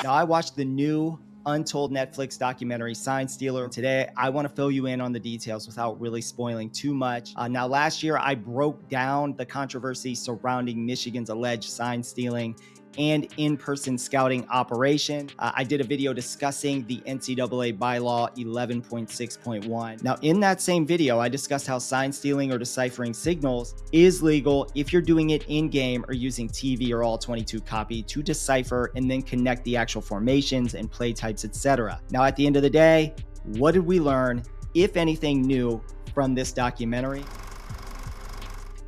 Now, I watched the new untold Netflix documentary Sign Stealer. Today, I want to fill you in on the details without really spoiling too much. Now, last year, I broke down the controversy surrounding Michigan's alleged sign stealing and in-person scouting operation. I did a video discussing the NCAA Bylaw 11.6.1. Now, in that same video, I discussed how sign stealing or deciphering signals is legal if you're doing it in-game or using TV or all 22 copy to decipher and then connect the actual formations and play types, etc. Now, at the end of the day, what did we learn, if anything new, from this documentary?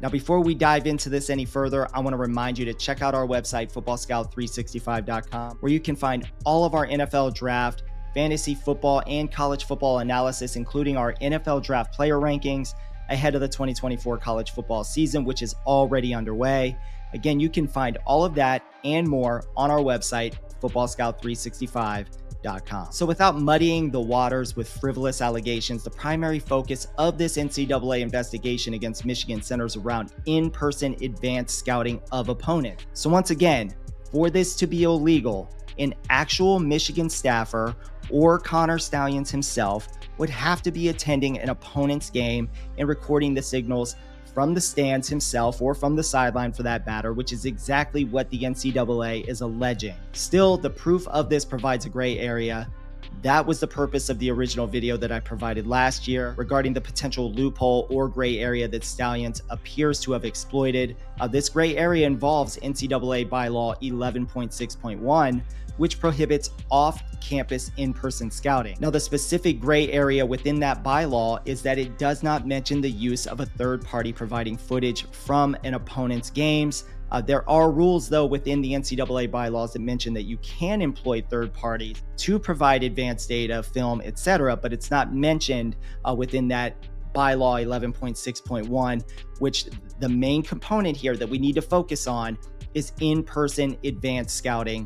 Now, before we dive into this any further, I want to remind you to check out our website, footballscout365.com, where you can find all of our NFL draft, fantasy football, and college football analysis, including our NFL draft player rankings ahead of the 2024 college football season, which is already underway. Again, you can find all of that and more on our website, footballscout365.com. So without muddying the waters with frivolous allegations, the primary focus of this NCAA investigation against Michigan centers around in-person advanced scouting of opponents. So once again, for this to be illegal, an actual Michigan staffer or Connor Stalions himself would have to be attending an opponent's game and recording the signals from the stands himself or from the sideline for that matter, which is exactly what the NCAA is alleging. Still, the proof of this provides a gray area. That was the purpose of the original video that I provided last year regarding the potential loophole or gray area that Stalions appears to have exploited. This gray area involves NCAA Bylaw 11.6.1, which prohibits off-campus in-person scouting. Now, the specific gray area within that bylaw is that it does not mention the use of a third party providing footage from an opponent's games. There are rules, though, within the NCAA bylaws that mention that you can employ third parties to provide advanced data, film, etc., but it's not mentioned within that bylaw 11.6.1, which the main component here that we need to focus on is in-person advanced scouting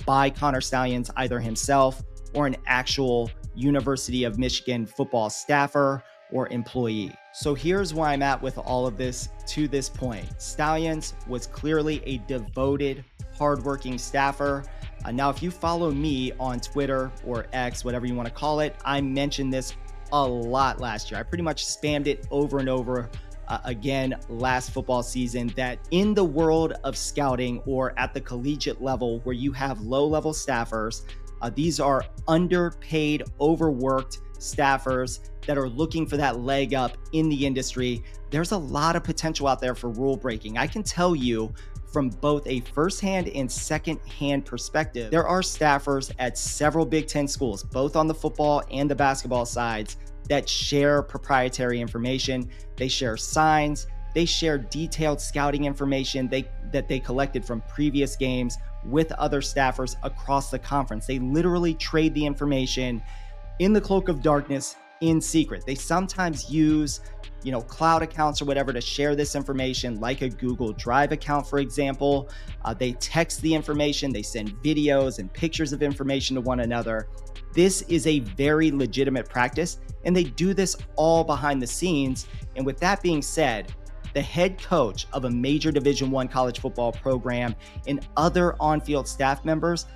by Connor Stalions, either himself or an actual University of Michigan football staffer or employee. So here's where I'm at with all of this to this point. Stalions was clearly a devoted, hardworking staffer. Now, if you follow me on Twitter or X, whatever you want to call it, I mentioned this a lot last year. I pretty much spammed it over and over again last football season, that in the world of scouting or at the collegiate level where you have low-level staffers, these are underpaid, overworked staffers that are looking for that leg up in the industry. There's a lot of potential out there for rule breaking. I can tell you from both a firsthand and secondhand perspective, there are staffers at several Big Ten schools, both on the football and the basketball sides, that share proprietary information. They share signs, they share detailed scouting information that they collected from previous games with other staffers across the conference. They literally trade the information in the cloak of darkness in secret. They sometimes use, cloud accounts or whatever to share this information, like a Google Drive account, for example. They text the information, they send videos and pictures of information to one another. This is a very legitimate practice, and they do this all behind the scenes. And with that being said, the head coach of a major Division I college football program and other on-field staff members,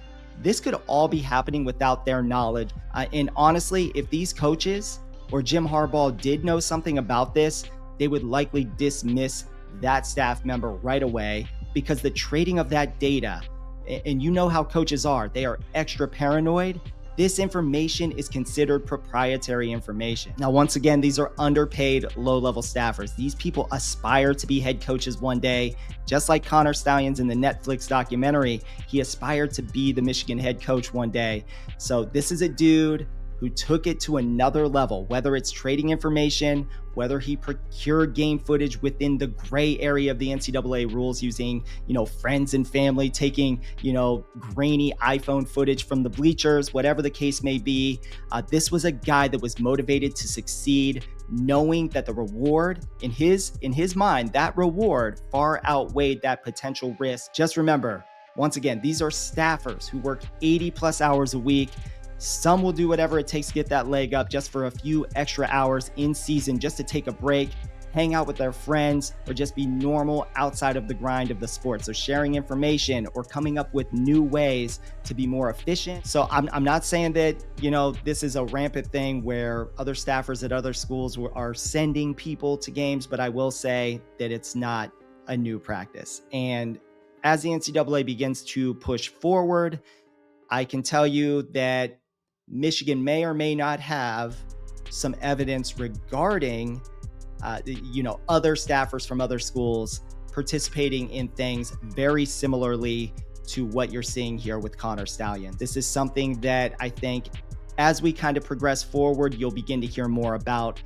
this could all be happening without their knowledge. And honestly, if these coaches or Jim Harbaugh did know something about this, they would likely dismiss that staff member right away, because the trading of that data, and you know how coaches are, they are extra paranoid. This information is considered proprietary information. Now, once again, these are underpaid, low-level staffers. These people aspire to be head coaches one day, just like Connor Stalions in the Netflix documentary. He aspired to be the Michigan head coach one day. So this is a dude who took it to another level, whether it's trading information, whether he procured game footage within the gray area of the NCAA rules using, friends and family, taking, grainy iPhone footage from the bleachers, whatever the case may be. This was a guy that was motivated to succeed, knowing that the reward in his mind, that reward far outweighed that potential risk. Just remember, once again, these are staffers who work 80 plus hours a week. Some will do whatever it takes to get that leg up just for a few extra hours in season, just to take a break hang out with their friends, or just be normal outside of the grind of the sport. So sharing information or coming up with new ways to be more efficient. So I'm not saying that, this is a rampant thing where other staffers at other schools are sending people to games, but I will say that it's not a new practice. And as the NCAA begins to push forward, I can tell you that Michigan may or may not have some evidence regarding other staffers from other schools participating in things very similarly to what you're seeing here with Connor Stalions. This is something that I think as we kind of progress forward, you'll begin to hear more about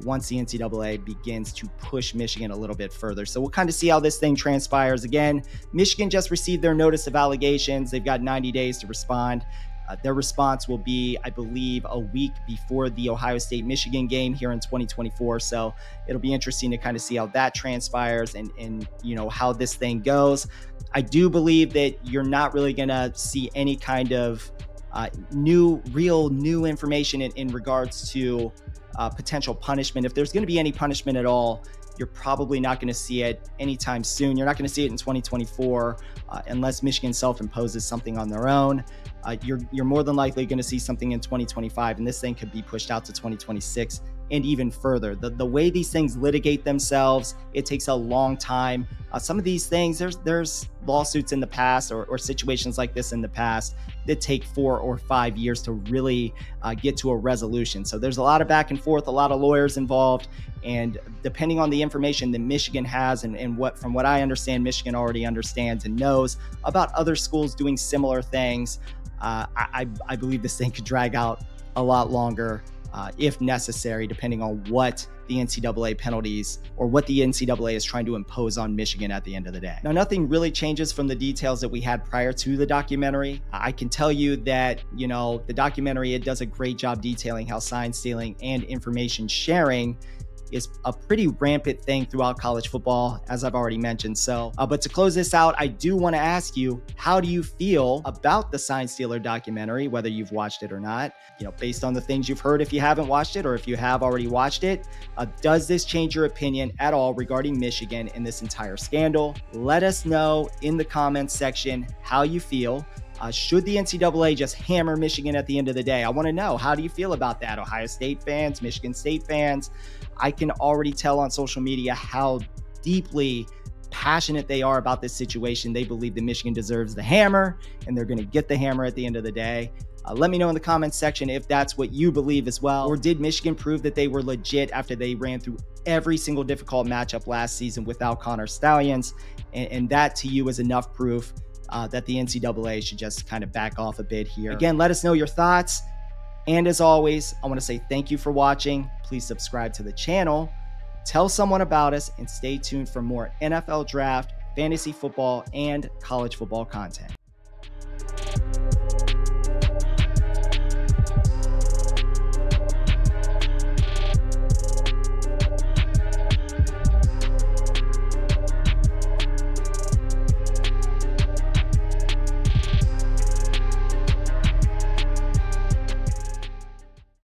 once the NCAA begins to push Michigan a little bit further. So we'll kind of see how this thing transpires. Again, Michigan just received their notice of allegations. They've got 90 days to respond. Their response will be, I believe, a week before the Ohio State-Michigan game here in 2024. So it'll be interesting to kind of see how that transpires and how this thing goes. I do believe that you're not really going to see any kind of new information in regards to potential punishment. If there's going to be any punishment at all, you're probably not going to see it anytime soon. You're not going to see it in 2024 unless Michigan self-imposes something on their own. You're more than likely going to see something in 2025, and this thing could be pushed out to 2026 and even further. The way these things litigate themselves, it takes a long time. Some of these things, there's lawsuits in the past or situations like this in the past that take 4 or 5 years to really get to a resolution. So there's a lot of back and forth, a lot of lawyers involved, and depending on the information that Michigan has and from what I understand, Michigan already understands and knows about other schools doing similar things, I believe this thing could drag out a lot longer if necessary, depending on what the NCAA penalties or what the NCAA is trying to impose on Michigan at the end of the day. Now, nothing really changes from the details that we had prior to the documentary. I can tell you that, the documentary, it does a great job detailing how sign stealing and information sharing is a pretty rampant thing throughout college football, as I've already mentioned. So, but to close this out, I do want to ask you, how do you feel about the Sign Stealer documentary, whether you've watched it or not? Based on the things you've heard, if you haven't watched it, or if you have already watched it, does this change your opinion at all regarding Michigan and this entire scandal? Let us know in the comments section how you feel. Should the NCAA just hammer Michigan at the end of the day? I want to know, how do you feel about that? Ohio State fans, Michigan State fans, I can already tell on social media how deeply passionate they are about this situation. They believe that Michigan deserves the hammer, and they're going to get the hammer at the end of the day. Let me know in the comments section if that's what you believe as well. Or did Michigan prove that they were legit after they ran through every single difficult matchup last season without Connor Stalions? And that to you is enough proof that the NCAA should just kind of back off a bit here. Again, let us know your thoughts. And as always, I want to say thank you for watching. Please subscribe to the channel, tell someone about us, and stay tuned for more NFL draft, fantasy football, and college football content.